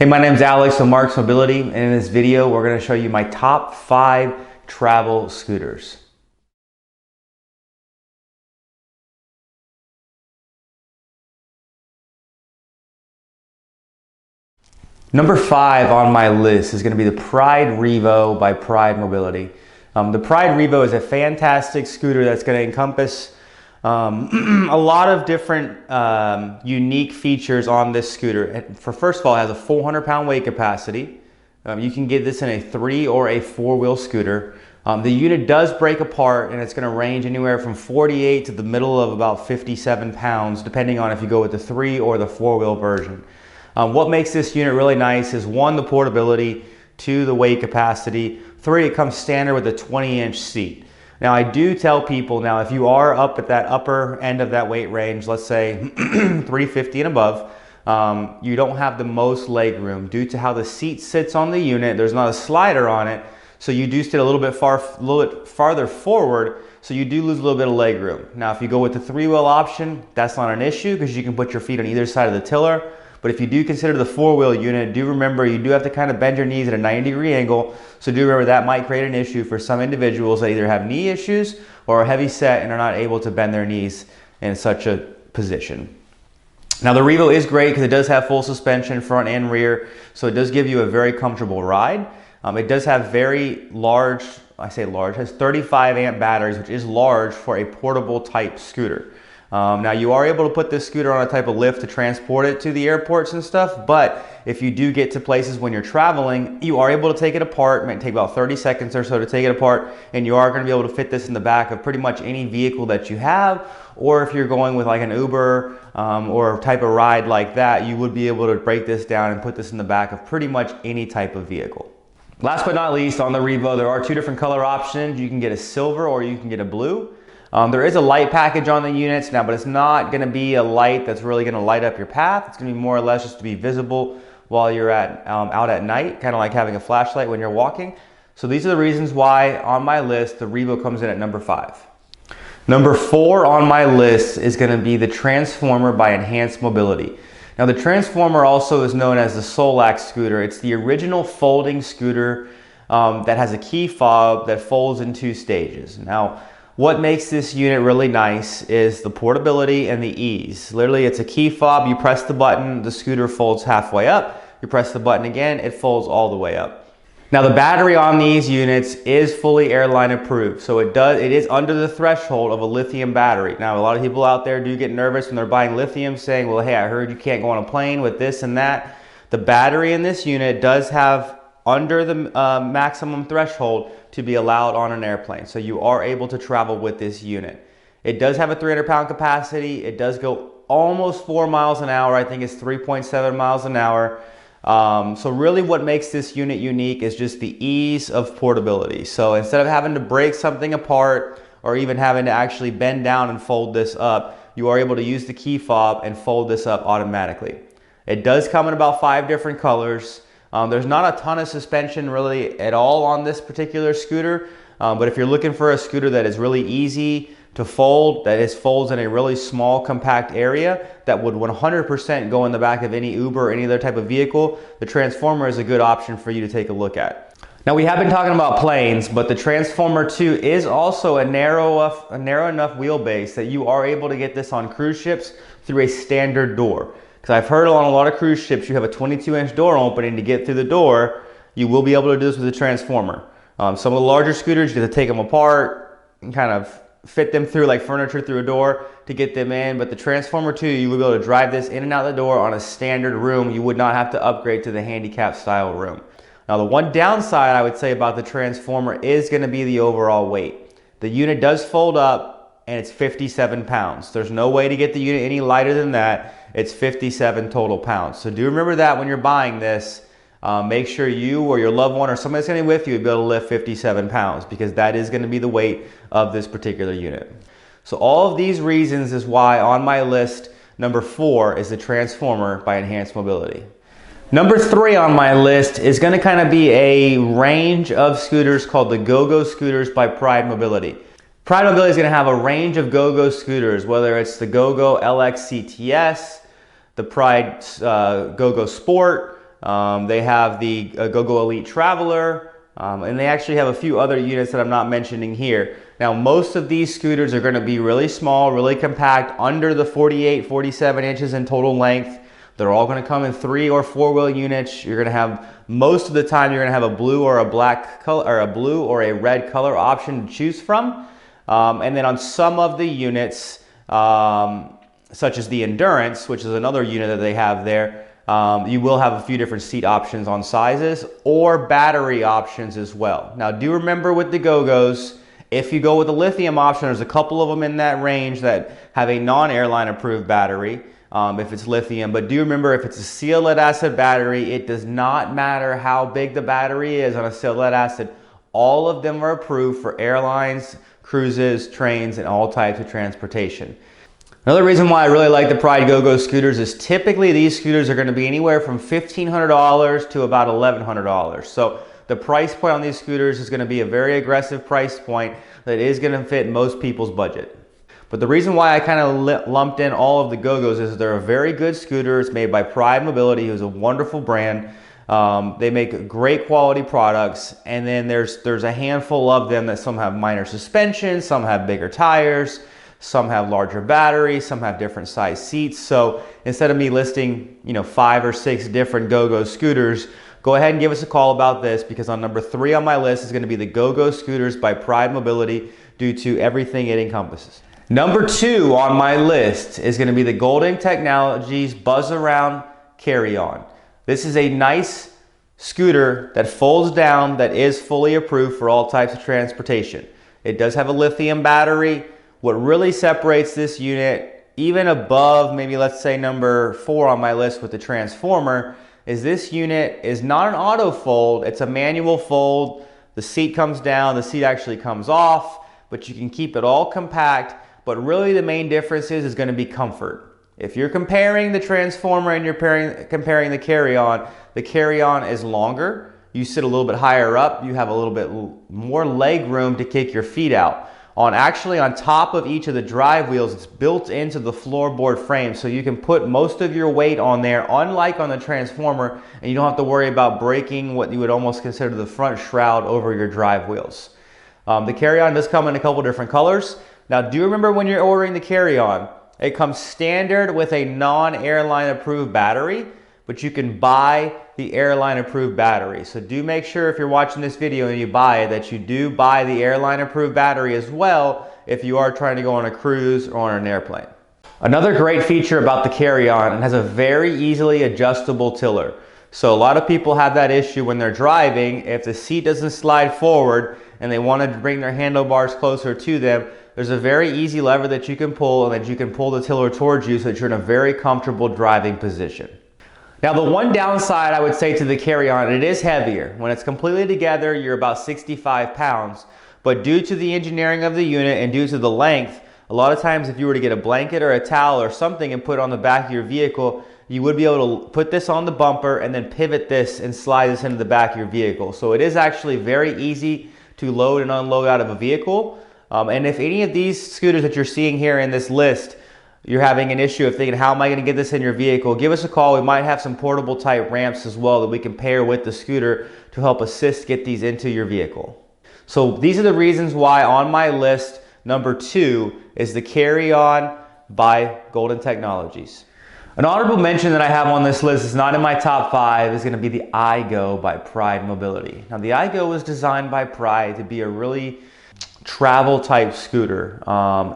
Hey, my name's Alex from Marc's Mobility, and in this video we're going to show you my top 5 travel scooters. Number 5 on my list is going to be the Pride Revo by Pride Mobility. The Pride Revo is a fantastic scooter that's going to encompass a lot of different unique features on this scooter. First of all, it has a 400-pound weight capacity. You can get this in a 3 or a 4-wheel scooter. The unit does break apart, and it's going to range anywhere from 48 to the middle of about 57 pounds, depending on if you go with the 3 or the 4-wheel version. What makes this unit really nice is 1, the portability, 2, the weight capacity, 3, it comes standard with a 20-inch seat. Now, I do tell people, now if you are up at that upper end of that weight range, let's say 350 and above, you don't have the most leg room due to how the seat sits on the unit. There's not a slider on it, so you do sit a little bit farther forward, so you do lose a little bit of leg room. Now, if you go with the 3-wheel option, that's not an issue because you can put your feet on either side of the tiller. But if you do consider the 4-wheel unit, do remember you do have to kind of bend your knees at a 90-degree angle. So do remember that might create an issue for some individuals that either have knee issues or are heavy set and are not able to bend their knees in such a position. Now, the Revo is great because it does have full suspension front and rear, so it does give you a very comfortable ride. It does have very large, I say large, has 35 amp batteries, which is large for a portable type scooter. Now, you are able to put this scooter on a type of lift to transport it to the airports and stuff, but if you do get to places when you're traveling, you are able to take it apart. It might take about 30 seconds or so to take it apart, and you are going to be able to fit this in the back of pretty much any vehicle that you have, or if you're going with like an Uber or a type of ride like that, you would be able to break this down and put this in the back of pretty much any type of vehicle. Last but not least, on the Revo, there are 2 different color options. You can get a silver or you can get a blue. There is a light package on the units now, but it's not going to be a light that's really going to light up your path. It's going to be more or less just to be visible while you're out at night, kind of like having a flashlight when you're walking. So these are the reasons why on my list the Revo comes in at number 5. Number 4 on my list is going to be the Transformer by Enhanced Mobility. Now, the Transformer also is known as the Solax scooter. It's the original folding scooter that has a key fob that folds in 2 stages. Now, what makes this unit really nice is the portability and the ease. Literally, it's a key fob. You press the button, the scooter folds halfway up. You press the button again, it folds all the way up. Now, the battery on these units is fully airline approved, so it is under the threshold of a lithium battery. Now, a lot of people out there do get nervous when they're buying lithium, saying, well, hey, I heard you can't go on a plane with this and that. The battery in this unit does have under the maximum threshold to be allowed on an airplane, so you are able to travel with this unit. It does have a 300-pound capacity. It does go almost 4 miles an hour. I think it's 3.7 miles an hour. So really what makes this unit unique is just the ease of portability. So instead of having to break something apart or even having to actually bend down and fold this up, you are able to use the key fob and fold this up automatically. It does come in about 5 different colors. There's not a ton of suspension really at all on this particular scooter, but if you're looking for a scooter that is really easy to fold, that folds in a really small compact area that would 100% go in the back of any Uber or any other type of vehicle, the Transformer is a good option for you to take a look at. Now, we have been talking about planes, but the Transformer 2 is also a narrow enough wheelbase that you are able to get this on cruise ships through a standard door. Because I've heard on a lot of cruise ships you have a 22-inch door opening to get through the door. You will be able to do this with the Transformer. Some of the larger scooters, you have to take them apart and kind of fit them through like furniture through a door to get them in. But the Transformer 2, you will be able to drive this in and out the door on a standard room. You would not have to upgrade to the handicap style room. Now, the one downside I would say about the Transformer is going to be the overall weight. The unit does fold up and it's 57 pounds. There's no way to get the unit any lighter than that. It's 57 total pounds. So do remember that when you're buying this, make sure you or your loved one or somebody that's going to be with you will be able to lift 57 pounds because that is going to be the weight of this particular unit. So all of these reasons is why on my list, number 4 is the Transformer by Enhanced Mobility. Number 3 on my list is going to kind of be a range of scooters called the GoGo scooters by Pride Mobility. Pride Mobility is going to have a range of GoGo scooters, whether it's the GoGo LX CTS, the Pride GoGo Sport, They have the GoGo Elite Traveler, and they actually have a few other units that I'm not mentioning here. Now, most of these scooters are going to be really small, really compact, under the 48, 47 inches in total length. They're all going to come in 3 or 4 wheel units. You're going to have, most of the time, you're going to have a blue or a black color, or a blue or a red color option to choose from. And then on some of the units, such as the Endurance, which is another unit that they have there, you will have a few different seat options on sizes or battery options as well. Now, do remember with the GoGos, if you go with the lithium option, there's a couple of them in that range that have a non-airline approved battery. If it's lithium, but do remember, if it's a sealed lead acid battery, it does not matter how big the battery is on a sealed lead acid. All of them are approved for airlines, cruises, trains, and all types of transportation. Another reason why I really like the Pride GoGo scooters is typically these scooters are going to be anywhere from $1,500 to about $1,100. So the price point on these scooters is going to be a very aggressive price point that is going to fit most people's budget. But the reason why I kind of lumped in all of the GoGos is they're a very good scooter. It's made by Pride Mobility, who's a wonderful brand. They make great quality products, and then there's a handful of them that some have minor suspension, some have bigger tires, some have larger batteries, some have different size seats. So instead of me listing, 5 or 6 different GoGo scooters, go ahead and give us a call about this, because on number 3 on my list is going to be the GoGo scooters by Pride Mobility, due to everything it encompasses. Number 2 on my list is going to be the Golden Technologies Buzz Around Carry-On. This is a nice scooter that folds down, that is fully approved for all types of transportation. It does have a lithium battery. What really separates this unit, even above maybe let's say number 4 on my list with the Transformer, is this unit is not an auto fold, it's a manual fold. The seat comes down, the seat actually comes off, but you can keep it all compact. But really the main difference is going to be comfort. If you're comparing the Transformer and you're comparing the Carry-On is longer. You sit a little bit higher up. You have a little bit more leg room to kick your feet out. Actually on top of each of the drive wheels, it's built into the floorboard frame, so you can put most of your weight on there, unlike on the Transformer, and you don't have to worry about breaking what you would almost consider the front shroud over your drive wheels. The Carry-On does come in a couple different colors. Now, do remember when you're ordering the Carry-On, it comes standard with a non-airline approved battery, but you can buy the airline approved battery. So do make sure if you're watching this video and you buy it, that you do buy the airline approved battery as well if you are trying to go on a cruise or on an airplane. Another great feature about the Carry-On, it has a very easily adjustable tiller. So a lot of people have that issue when they're driving. If the seat doesn't slide forward and they want to bring their handlebars closer to them, there's a very easy lever that you can pull, and that you can pull the tiller towards you so that you're in a very comfortable driving position. Now, the one downside I would say to the Carry-On, it is heavier. When it's completely together, you're about 65 pounds. But due to the engineering of the unit and due to the length, a lot of times if you were to get a blanket or a towel or something and put it on the back of your vehicle, you would be able to put this on the bumper and then pivot this and slide this into the back of your vehicle. So it is actually very easy to load and unload out of a vehicle. And if any of these scooters that you're seeing here in this list, you're having an issue of thinking, how am I going to get this in your vehicle? Give us a call. We might have some portable type ramps as well that we can pair with the scooter to help assist get these into your vehicle. So these are the reasons why on my list, number 2 is the Carry-On by Golden Technologies. An honorable mention that I have on this list is not in my top 5, is going to be the iGo by Pride Mobility. Now, the iGo was designed by Pride to be a really travel type scooter.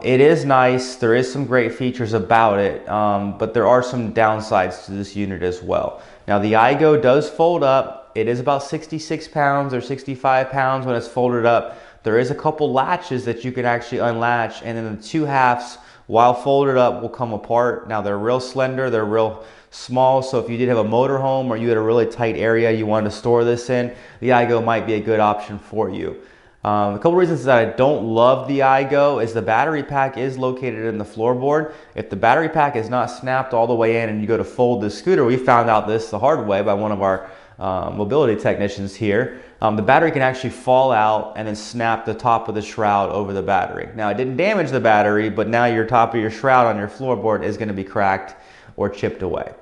It is nice. There is some great features about it, but there are some downsides to this unit as well. Now, the iGo does fold up. It is about 66 pounds or 65 pounds when it's folded up. There is a couple latches that you can actually unlatch, and then the 2 halves, while folded up, will come apart. Now, they're real slender. They're real small, so if you did have a motorhome or you had a really tight area you wanted to store this in, the iGo might be a good option for you. A couple reasons that I don't love the iGo is the battery pack is located in the floorboard. If the battery pack is not snapped all the way in and you go to fold the scooter, we found out this the hard way by one of our mobility technicians here, the battery can actually fall out and then snap the top of the shroud over the battery. Now, it didn't damage the battery, but now your top of your shroud on your floorboard is going to be cracked or chipped away.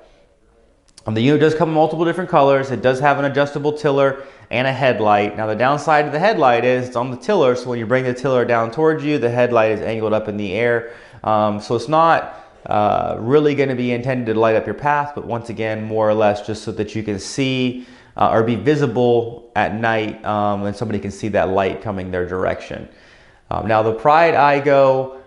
The unit does come in multiple different colors. It does have an adjustable tiller and a headlight. Now the downside of the headlight is it's on the tiller, so when you bring the tiller down towards you, the headlight is angled up in the air. So it's not really going to be intended to light up your path, but once again, more or less just so that you can see or be visible at night and somebody can see that light coming their direction. Now the Pride iGo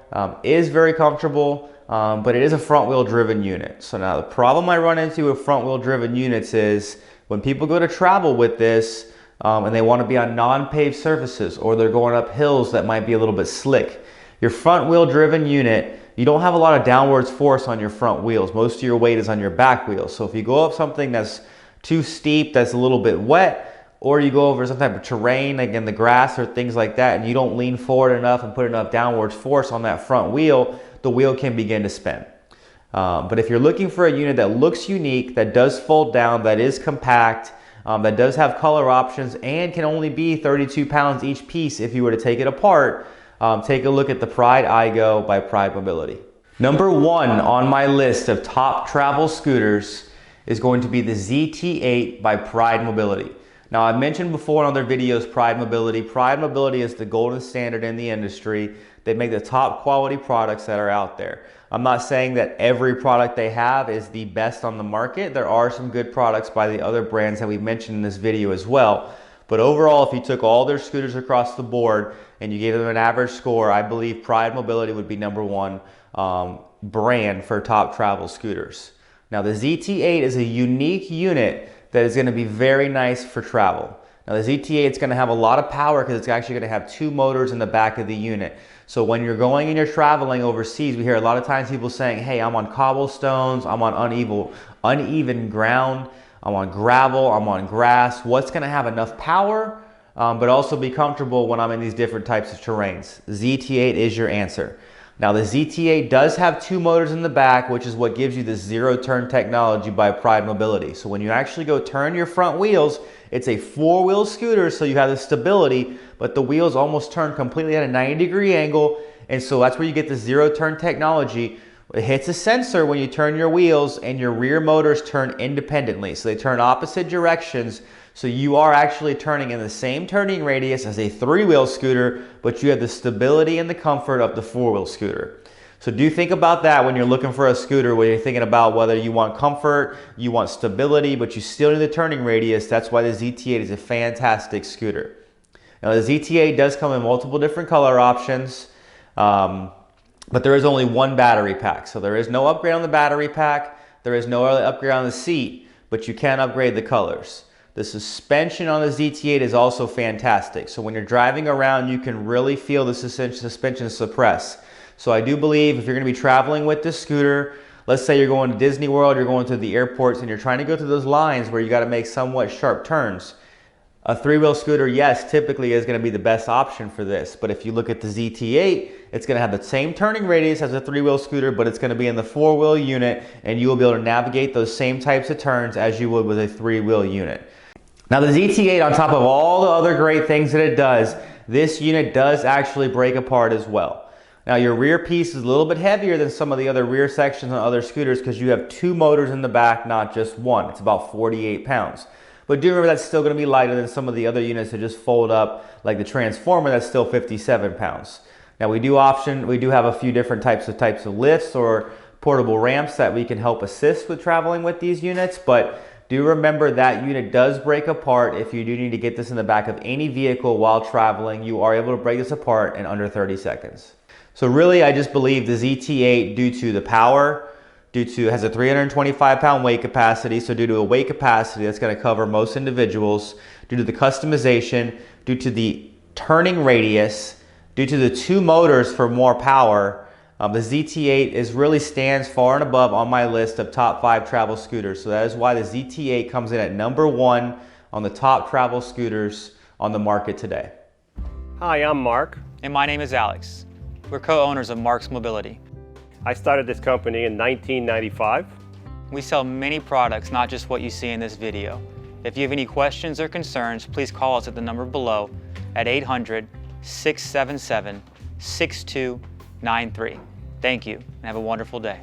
is very comfortable, but it is a front wheel driven unit. So now the problem I run into with front wheel driven units is when people go to travel with this and they want to be on non-paved surfaces, or they're going up hills that might be a little bit slick. Your front wheel driven unit, you don't have a lot of downwards force on your front wheels. Most of your weight is on your back wheels. So if you go up something that's too steep, that's a little bit wet, or you go over some type of terrain like in the grass or things like that, and you don't lean forward enough and put enough downwards force on that front wheel, the wheel can begin to spin. But if you're looking for a unit that looks unique, that does fold down, that is compact, that does have color options, and can only be 32 pounds each piece if you were to take it apart, take a look at the Pride iGo by Pride Mobility. Number 1 on my list of top travel scooters is going to be the ZT8 by Pride Mobility. Now, I've mentioned before in other videos Pride Mobility. Pride Mobility is the golden standard in the industry. They make the top quality products that are out there. I'm not saying that every product they have is the best on the market. There are some good products by the other brands that we mentioned in this video as well. But overall, if you took all their scooters across the board and you gave them an average score, I believe Pride Mobility would be number 1 brand for top travel scooters. Now the ZT8 is a unique unit that is going to be very nice for travel. Now the ZT8 is going to have a lot of power because it's actually going to have 2 motors in the back of the unit. So when you're going and you're traveling overseas, we hear a lot of times people saying, hey, I'm on cobblestones, I'm on uneven ground, I'm on gravel, I'm on grass. What's going to have enough power but also be comfortable when I'm in these different types of terrains? ZT8 is your answer. Now the ZT8 does have 2 motors in the back, which is what gives you this zero turn technology by Pride Mobility. So when you actually go turn your front wheels, it's a 4-wheel scooter, so you have the stability, but the wheels almost turn completely at a 90-degree angle, and so that's where you get the zero turn technology. It hits a sensor when you turn your wheels, and your rear motors turn independently. So they turn opposite directions, so you are actually turning in the same turning radius as a 3-wheel scooter, but you have the stability and the comfort of the 4-wheel scooter. So do think about that when you're looking for a scooter, when you're thinking about whether you want comfort, you want stability, but you still need the turning radius. That's why the ZT8 is a fantastic scooter. Now the ZT8 does come in multiple different color options, but there is only 1 battery pack. So there is no upgrade on the battery pack. There is no upgrade on the seat, but you can upgrade the colors. The suspension on the ZT8 is also fantastic. So when you're driving around, you can really feel the suspension suppress. So I do believe if you're going to be traveling with this scooter, let's say you're going to Disney World, you're going to the airports, and you're trying to go through those lines where you got to make somewhat sharp turns. A 3-wheel scooter, yes, typically is going to be the best option for this. But if you look at the ZT8, it's going to have the same turning radius as a 3-wheel scooter, but it's going to be in the 4-wheel unit, and you will be able to navigate those same types of turns as you would with a 3-wheel unit. Now the ZT8, on top of all the other great things that it does, this unit does actually break apart as well. Now your rear piece is a little bit heavier than some of the other rear sections on other scooters because you have 2 motors in the back, not just 1. It's about 48 pounds. But do remember that's still going to be lighter than some of the other units that just fold up, like the Transformer, that's still 57 pounds. Now we do have a few different types of lifts or portable ramps that we can help assist with traveling with these units, but do remember that unit does break apart. If you do need to get this in the back of any vehicle while traveling, you are able to break this apart in under 30 seconds. So really, I just believe the ZT8, due to the power, has a 325-pound weight capacity, so due to a weight capacity that's going to cover most individuals, due to the customization, due to the turning radius, due to the 2 motors for more power, the ZT8 really stands far and above on my list of top 5 travel scooters. So that is why the ZT8 comes in at number 1 on the top travel scooters on the market today. Hi, I'm Mark. And my name is Alex. We're co-owners of Marc's Mobility. I started this company in 1995. We sell many products, not just what you see in this video. If you have any questions or concerns, please call us at the number below at 800-677-6293. Thank you, and have a wonderful day.